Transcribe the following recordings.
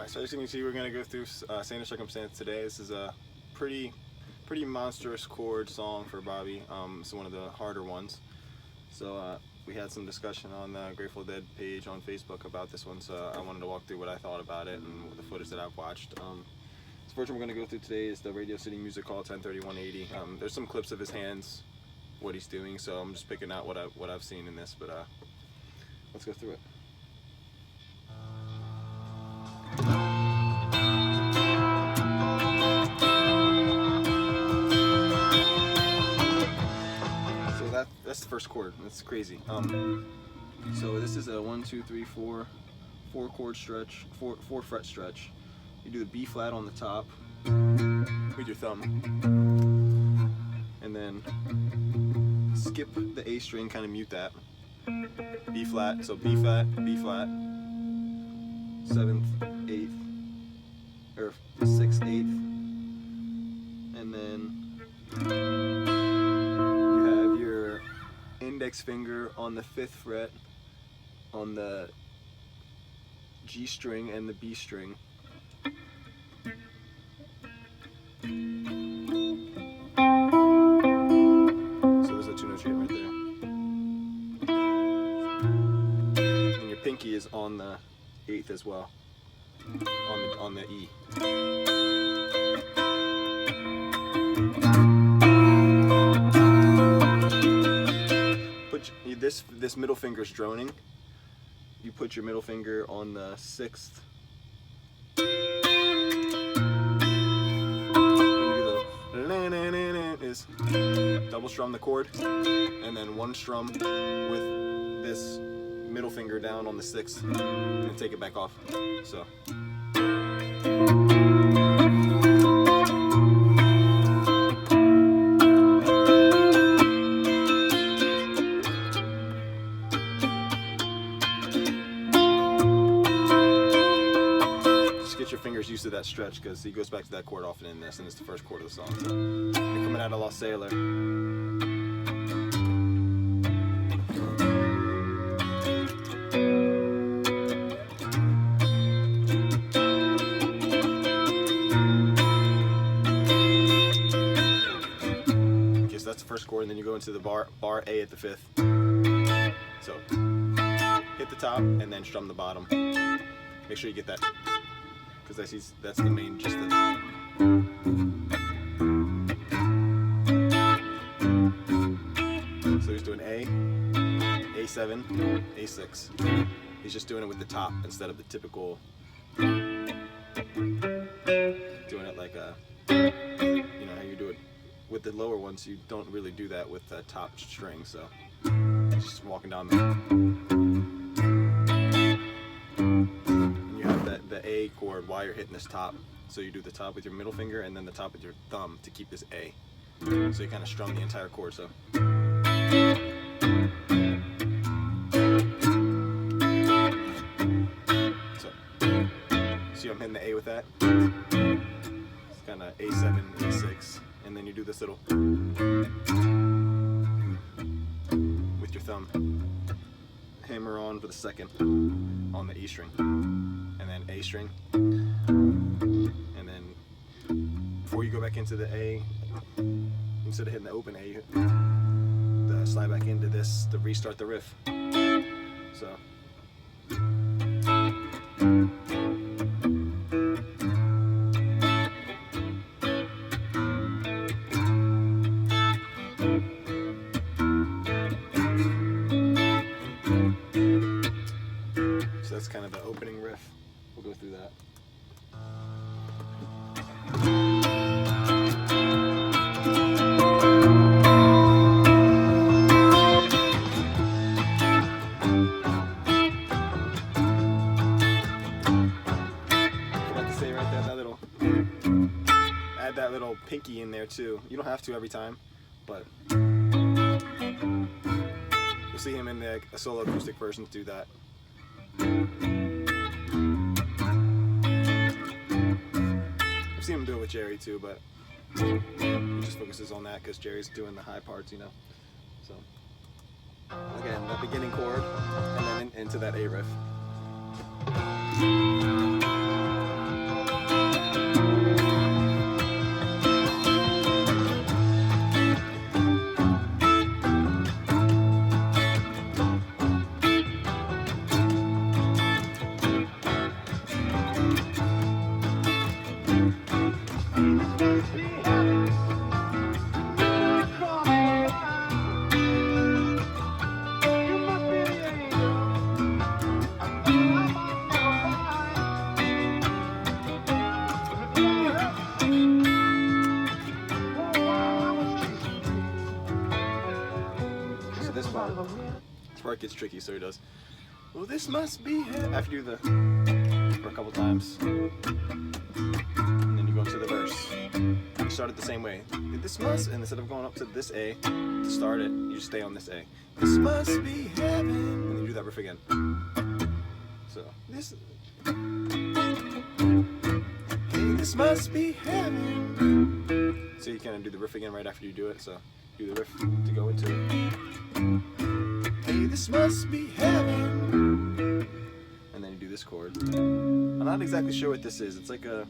So as you can see, we're going to go through Saint of Circumstance today. This is a pretty monstrous chord song for Bobby. It's one of the harder ones. So we had some discussion on the Grateful Dead page on Facebook about this one, so I wanted to walk through what I thought about it and the footage that I've watched. The first one we're going to go through today is the Radio City Music Hall 103180. There's some clips of his hands, what he's doing, so I'm just picking out what I've seen in this, but let's go through it. That's the first chord. That's crazy. So this is a 1, 2, 3, 4 chord stretch, 4 fret stretch. You do the B flat on the top with your thumb, and then skip the A string, kind of mute that. B flat, so B flat, 7th, 8th, or 6th, 8th, and then index finger on the 5th fret on the G string and the B string. So there's a 2-note shape right there. And your pinky is on the 8th as well, on the E. This middle finger's droning. You put your middle finger on the 6th. Is double strum the chord, and then one strum with this middle finger down on the 6th, and take it back off. So. Get your fingers used to that stretch, because he goes back to that chord often in this, and it's the first chord of the song. So, you're coming out of Lost Sailor. Okay, so that's the first chord, and then you go into the bar A at the 5th. So, hit the top, and then strum the bottom. Make sure you get that, because that's the main gist of it. So he's doing A, A7, A6. He's just doing it with the top instead of the typical, doing it like you know how you do it with the lower ones. You don't really do that with the top string, so he's just walking down there. The A chord while you're hitting this top. So you do the top with your middle finger and then the top with your thumb to keep this A. So you kind of strum the entire chord. So. See I'm hitting the A with that? It's kind of A7, A6, and then you do this little with your thumb. Hammer on for the 2nd on the E string, and then A string, and then before you go back into the A, instead of hitting the open A, slide back into this to restart the riff. So. That's kind of the opening riff. We'll go through that. pinky in there too. You don't have to every time, but you'll see him in the solo acoustic versions do that. I've seen him do it with Jerry too, but he just focuses on that because Jerry's doing the high parts, you know. So again, that beginning chord, and then into that A riff. This part gets tricky, so he does, well, this must be heaven, after you do the for a couple times, and then you go into the verse. You start it the same way. This must, and instead of going up to this A to start it, you just stay on this A. This must be heaven, and then you do that riff again. So this, hey, this must be heaven. So you kind of do the riff again right after you do it. So do the riff to go into it. Hey, this must be heaven. And then you do this chord. I'm not exactly sure what this is. It's like an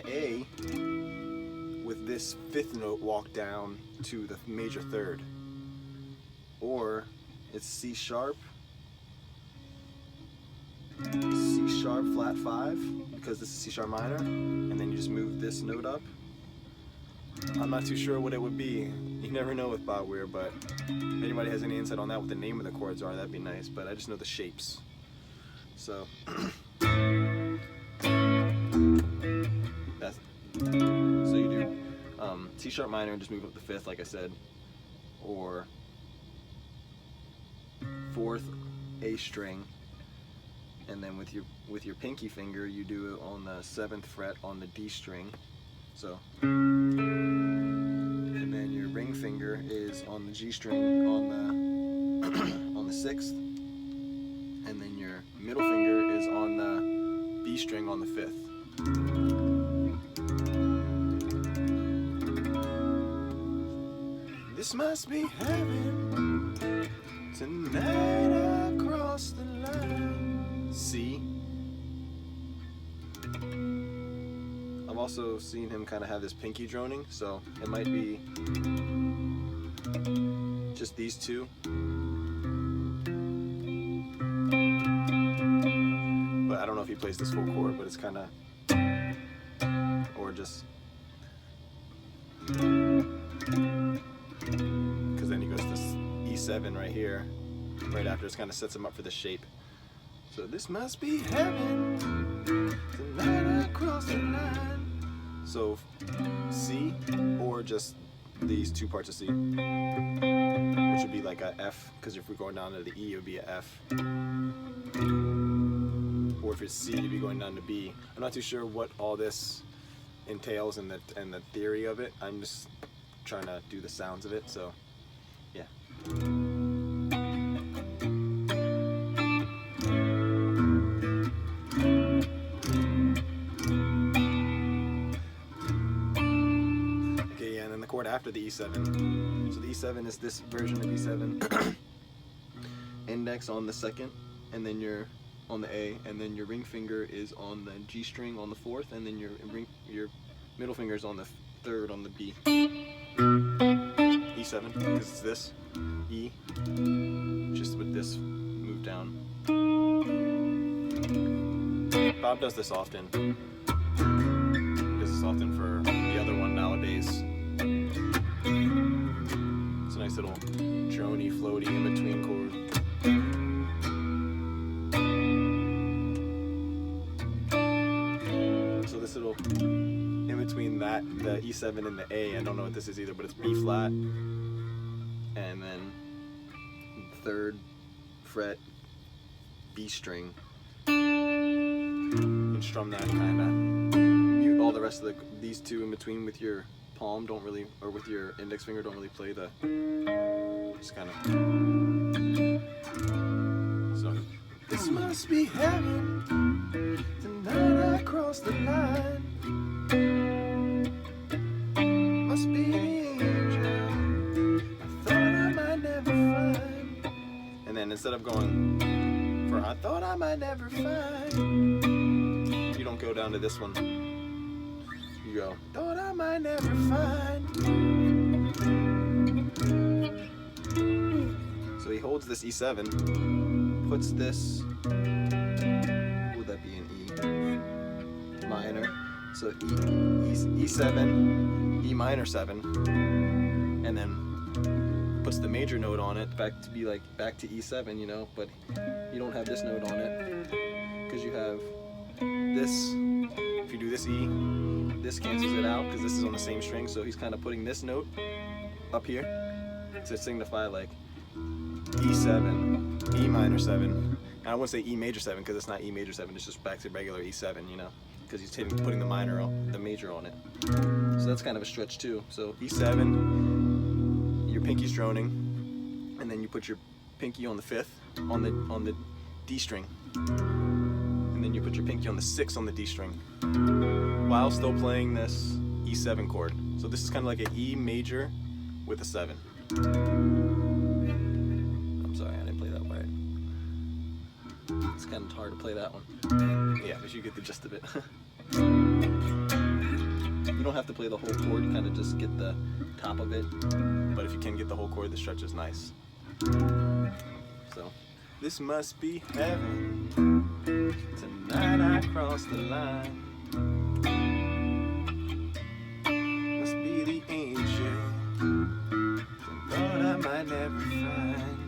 A with this fifth note walked down to the major third. Or it's C sharp flat 5, because this is C sharp minor, and then you just move this note up. I'm not too sure what it would be. You never know with Bob Weir, but if anybody has any insight on that, what the name of the chords are, that'd be nice, but I just know the shapes. So that's, so you do C sharp minor and just move up the fifth, like I said, or fourth A string, and then with your pinky finger you do it on the 7th fret on the D string. So, and then your ring finger is on the G string on the 6th, and then your middle finger is on the B string on the 5th. This must be heaven tonight across the line. C. I've also seen him kind of have this pinky droning, so it might be just these two. But I don't know if he plays this full chord, but it's kind of, or just, because then he goes to E7 right here, right after. It kind of sets him up for the shape. So this must be heaven tonight across the line. So C, or just these two parts of C, which would be like a F, because if we're going down to the E, it would be a F. Or if it's C, you'd be going down to B. I'm not too sure what all this entails and the theory of it. I'm just trying to do the sounds of it, so yeah. After the E7. So the E7 is this version of E7. Index on the 2nd, and then you're on the A, and then your ring finger is on the G string on the 4th, and then your middle finger is on the 3rd on the B. E7, because it's this. E, just with this move down. Bob does this often. He does this often for the other one nowadays. It's a nice little drony, floaty, in-between chord. So this little, in-between that, the E7 and the A, I don't know what this is either, but it's B flat, and then 3rd fret, B string. You can strum that kind of. Mute all the rest of these two in between with your palm, don't really, or with your index finger, don't really play the, just kind of. So, this must be heaven, tonight I cross the line. Must be the angel I thought I might never find. And then instead of going for I thought I might never find, you don't go down to this one. You go, thought I might never find. So he holds this E7, puts this, would that be an E minor? So E7, E minor 7, and then puts the major note on it, back to be like back to E7, you know, but you don't have this note on it because you have this. If you do this E, this cancels it out because this is on the same string, so he's kind of putting this note up here to signify like E7, E minor 7. And I wouldn't say E major 7 because it's not E major 7, it's just back to regular E7, you know, because he's putting the minor on, the major on it. So that's kind of a stretch too. So E7, your pinky's droning, and then you put your pinky on the 5th on the D string. And then you put your pinky on the 6th on the D string, while still playing this E7 chord. So this is kind of like an E major with a 7. I'm sorry, I didn't play that right. It's kind of hard to play that one. Yeah, but you get the gist of it. You don't have to play the whole chord, you kind of just get the top of it. But if you can get the whole chord, the stretch is nice. So, this must be heaven. Tonight I cross the line. Must be the angel thought I might never find.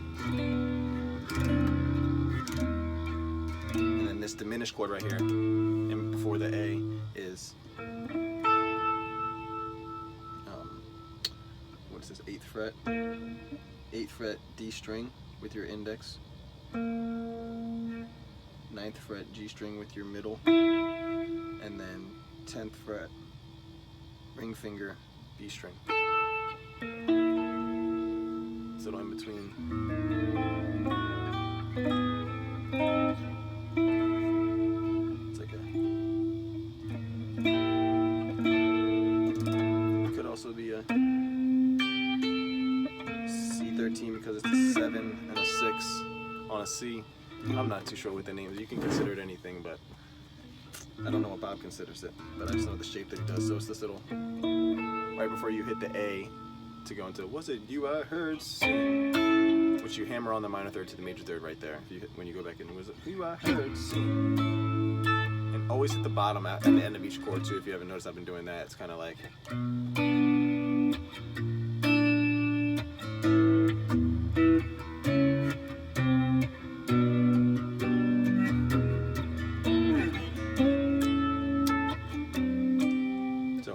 And then this diminished chord right here, and before the A is what is this? 8th fret. 8th fret D string with your index. 9th fret G string with your middle, and then 10th fret ring finger B string. So in between. It's like it could also be a C13 because it's a 7 and a 6 on a C. I'm not too sure what the name is. You can consider it anything, but I don't know what Bob considers it. But I just know the shape that he does. So it's this little, right before you hit the A to go into, was it you I heard sing? Which you hammer on the minor third to the major third right there. If you hit, when you go back in, was it you I heard sing? And always hit the bottom at the end of each chord too. If you haven't noticed, I've been doing that. It's kind of like.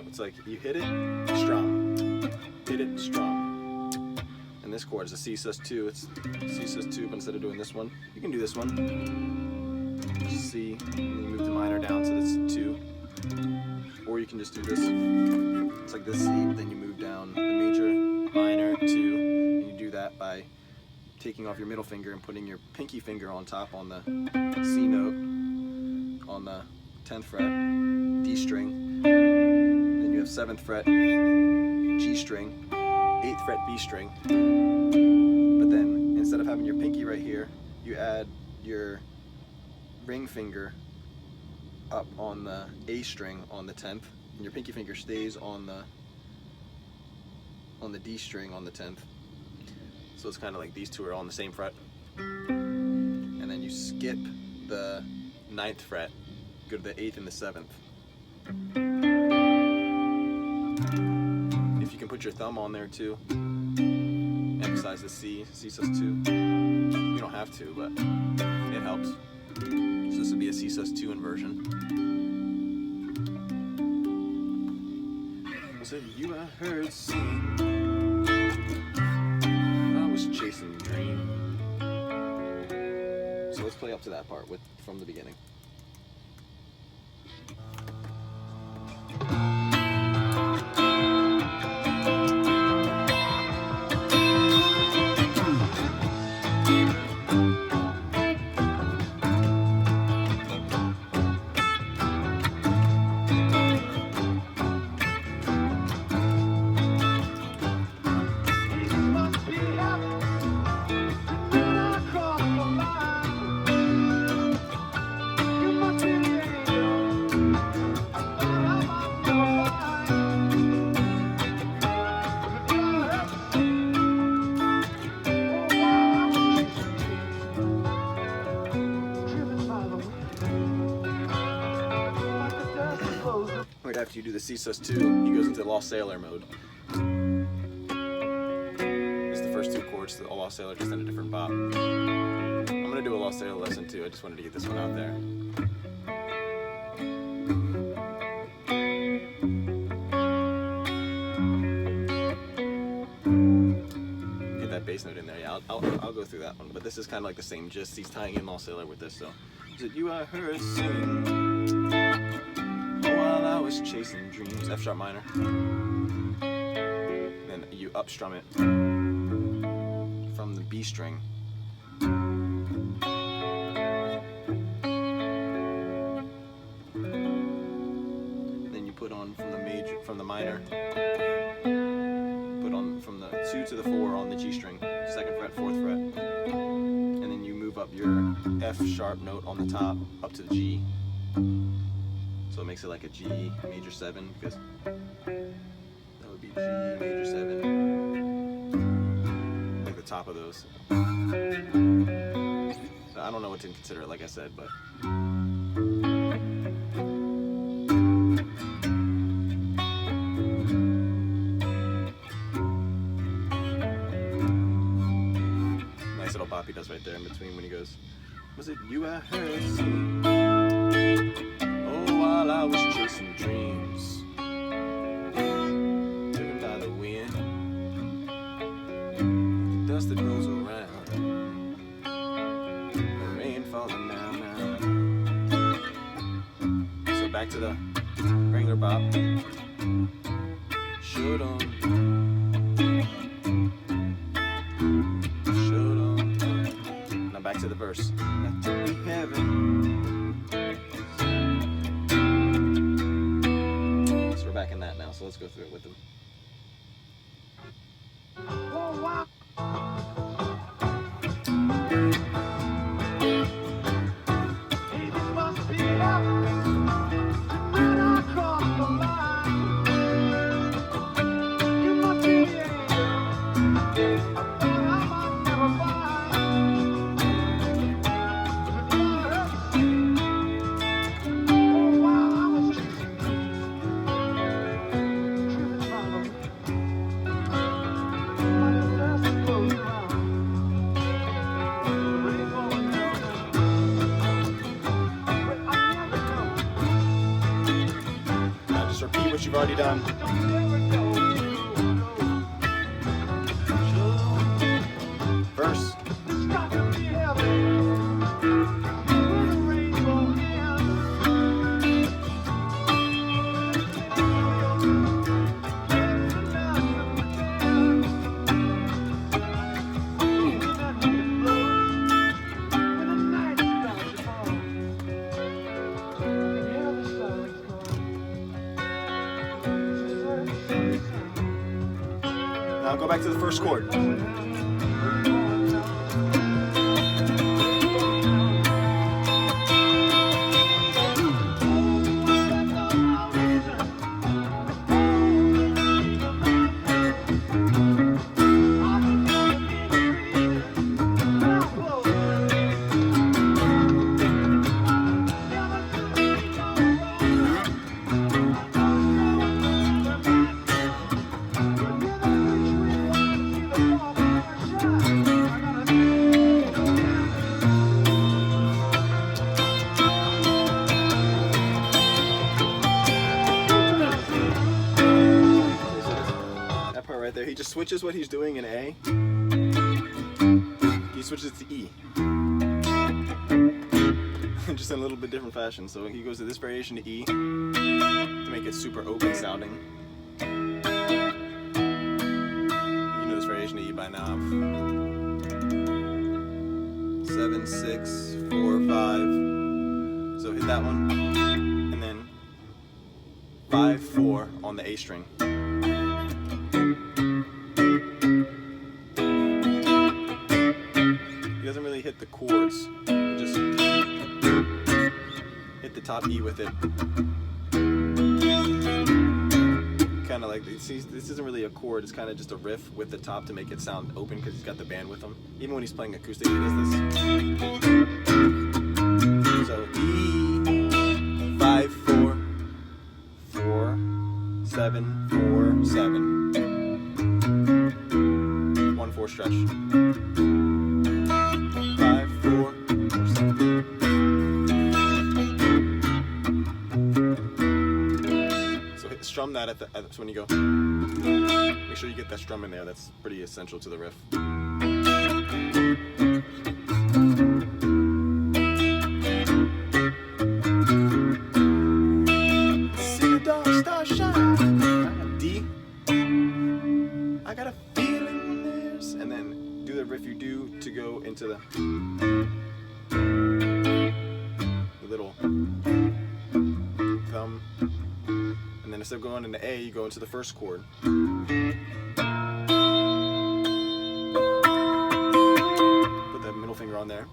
It's like you hit it, strum, hit it, strum. And this chord is a C sus2. It's C sus2, but instead of doing this one, you can do this one. C, and then you move the minor down to this 2. Or you can just do this. It's like this C, but then you move down the major, minor, 2. And you do that by taking off your middle finger and putting your pinky finger on top on the C note on the 10th fret, D string. You have 7th fret G string, 8th fret B string, but then instead of having your pinky right here, you add your ring finger up on the A string on the 10th, and your pinky finger stays on the D string on the 10th. So it's kind of like these two are all on the same fret, and then you skip the 9th fret, go to the 8th and the 7th. If you can put your thumb on there too, emphasize the C sus2. You don't have to, but it helps. So this would be a C sus2 inversion. Was it you I heard sing? I was chasing a dream. So let's play up to that part from the beginning. after you do the C sus2, he goes into Lost Sailor mode. It's the first two chords to the Lost Sailor, just in a different bop. I'm gonna do a Lost Sailor lesson too. I just wanted to get this one out there. Get that bass note in there. Yeah, I'll go through that one. But this is kind of like the same gist. He's tying in Lost Sailor with this. So, is it you I heard sing while I was chasing dreams? F sharp minor. Then you up strum it from the B string. Then you put on from the minor. Put on from the 2 to the 4 on the G string, 2nd fret, 4th fret, and then you move up your F sharp note on the top up to the G. So it makes it like a G major 7, because that would be G major 7, like the top of those. I don't know what to consider it, like I said, but. Nice little bop he does right there in between when he goes, was it you I heard sing? Oh, while I was chasing dreams, driven by the wind, the dust that rolls around, the rain falling down now. So back to the regular bop. Showed on. Now back to the verse. That took me heaven. So we're back in that now, so let's go through it with them. Oh, wow. Hey, this must be heaven. When I cross the line, you must be the angel I thought I might never find. But you heard me sing. Oh, while I was chasing dreams, driven by the wind, like the dust that flows around, the rain falling down. But I never know. Now just repeat what you've already done. Verse. Now go back to the first chord. Right there, he just switches what he's doing in A. He switches to E. Just in a little bit different fashion. So he goes to this variation to E to make it super open sounding. You know this variation to E by now. 7, 6, 4, 5. So hit that one, and then 5, 4 on the A string. He doesn't really hit the chords, he just hit the top E with it. Kind of like, this isn't really a chord, it's kind of just a riff with the top to make it sound open because he's got the band with him. Even when he's playing acoustic, he does this. So E, 5, 4, 4. march. 5, 4, 4, 6. So strum that so when you go. Make sure you get that strum in there. That's pretty essential to the riff. See the dark star shine. D. I got a feeling there's, and then do the riff you do to go into the little thumb, and then instead of going into A, you go into the first chord. Put that middle finger on there.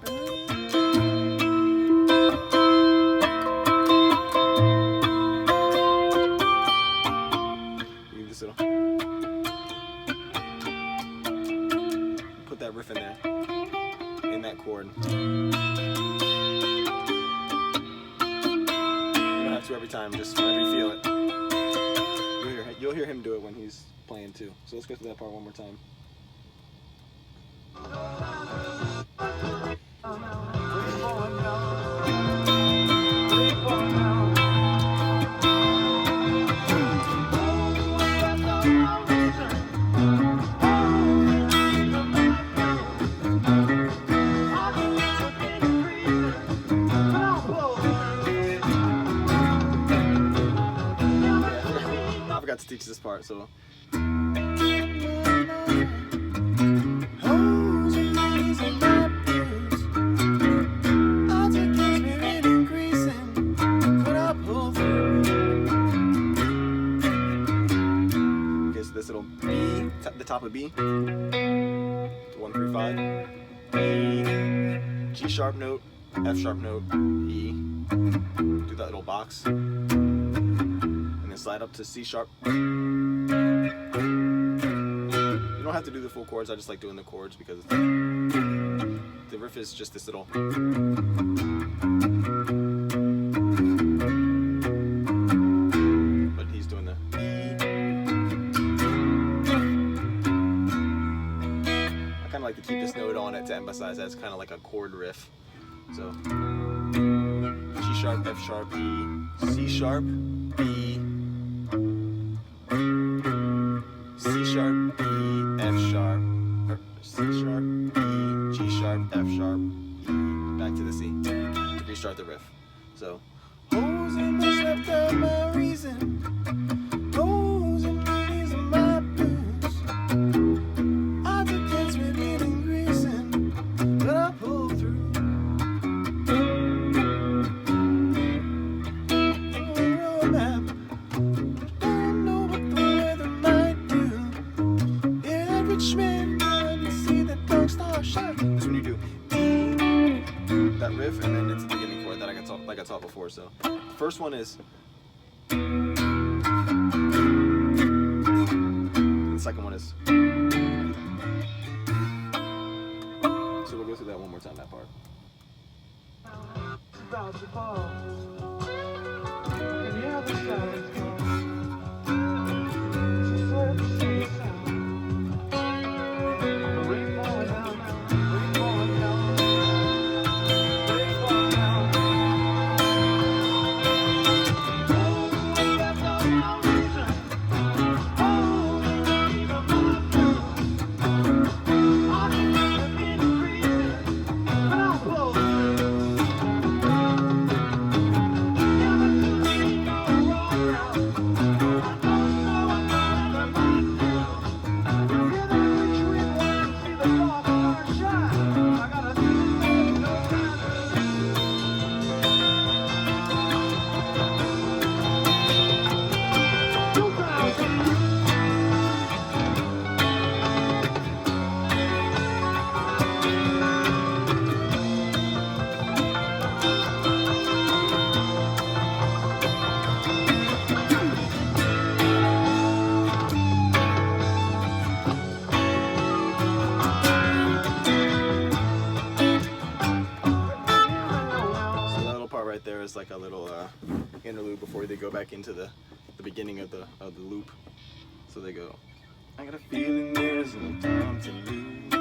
You just little. Put that riff in there, in that chord. You don't have to every time, just whenever you feel it. You'll hear him do it when he's playing too. So let's go through that part one more time. I forgot to teach this part, so. Okay, so this little B, the top of B, 1, 3, 5, E, G sharp note, F sharp note, E, do that little box, and then slide up to C sharp. You don't have to do the full chords, I just like doing the chords because the riff is just this little. But he's doing the E. I kind of like to keep this note on it to emphasize that it's kind of like a chord riff. So G sharp, F sharp, E, C sharp, E, C sharp, E, F sharp, or C sharp, E, G sharp, F sharp, E, back to the C to restart the riff. So holes in the left of my reason, holes in the knees of my blues. I took kids with it and greasing, but I pulled through. That's when you do that riff, and then it's the beginning chord that I taught before. So the first one is, and the second one is. So we'll go through that one more time, that part. Is like a little interlude before they go back into the beginning of the loop. So they go I got a feeling there's no time to lose.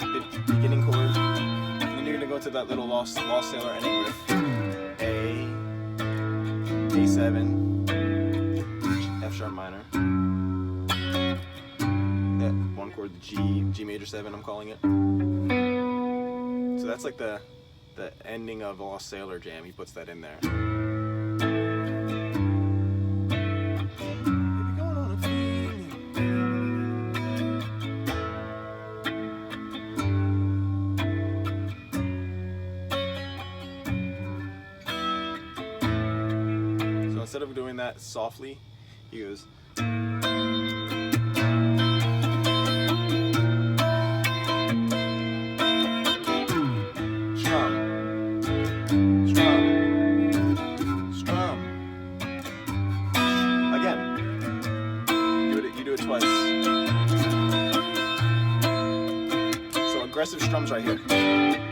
The beginning chord. And then you're gonna go to that little Lost Sailor ending riff. A, A7, F sharp minor. That one chord, the G major 7, I'm calling it. So that's like the ending of Lost Sailor Jam. He puts that in there. Instead of doing that softly, he goes. Strum. Strum. Strum. Again. You do it twice. So aggressive strums right here. A.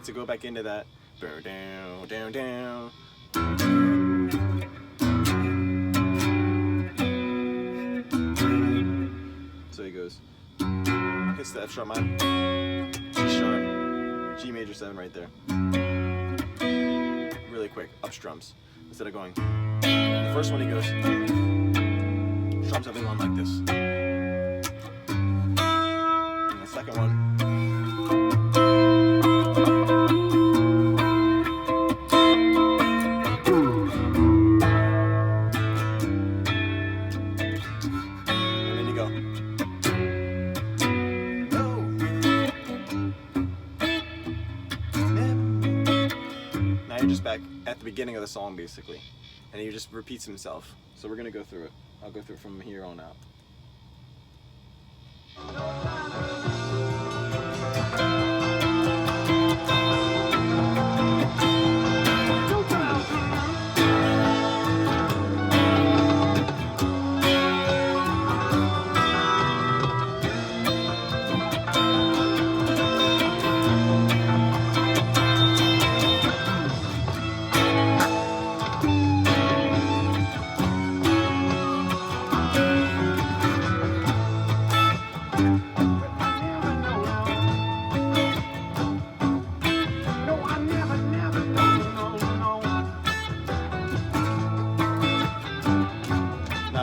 To go back into that, down, down, down. So he goes, hits the F sharp minor, G sharp, G major 7 right there. Really quick, up strums. Instead of going, the first one he goes, strums everyone like this. And the second one. Back at the beginning of the song basically, and he just repeats himself. So we're gonna go through it. I'll go through it from here on out.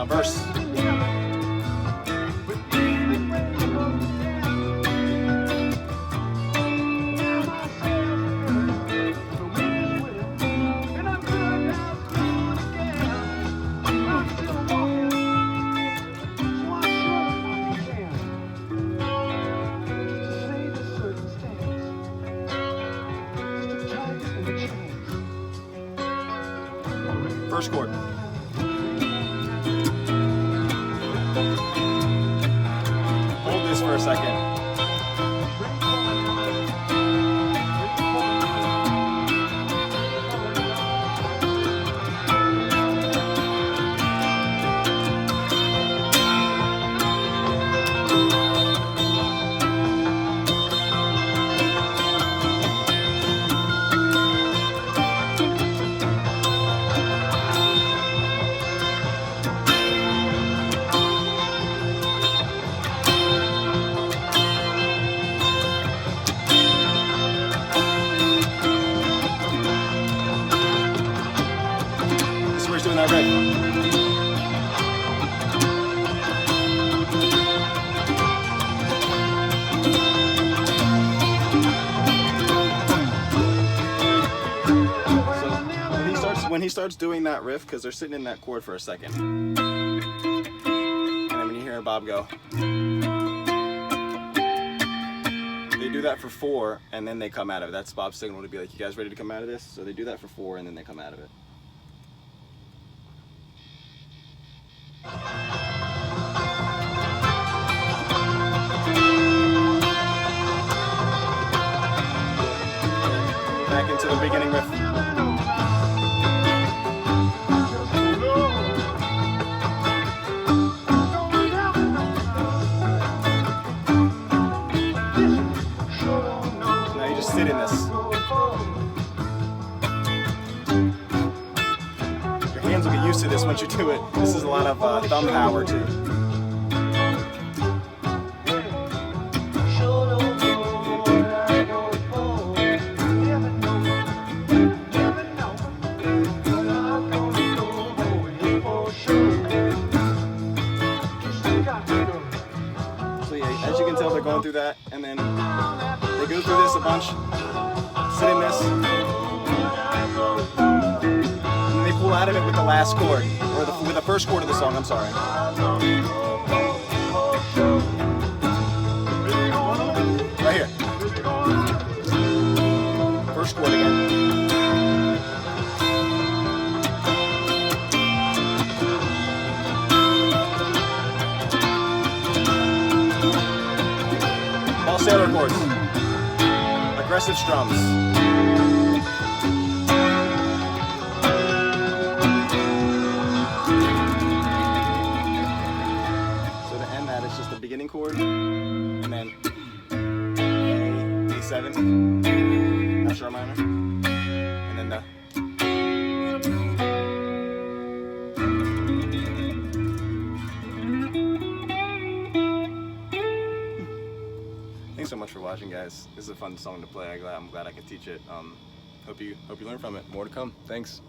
Verse. First chord. For a second. Doing that riff. So when he starts doing that riff, because they're sitting in that chord for a second, and then when you hear Bob go, they do that for 4, and then they come out of it. That's Bob's signal to be like, you guys ready to come out of this? So they do that for 4, and then they come out of it. Back into the beginning riff. Now you just sit in this. once you do it. This is a lot of thumb power too. So yeah, as you can tell, they're going through that, and then they go through this a bunch, sit in this, and they pull out of it with the last chord, or with the first chord of the song, I'm sorry. Right here. First chord again. Weir Chords, aggressive strums. So to end that, it's just the beginning chord, and then A7, F sharp minor, and then the. Thanks so much for watching, guys. This is a fun song to play. I'm glad I could teach it. Hope you learn from it. More to come. Thanks.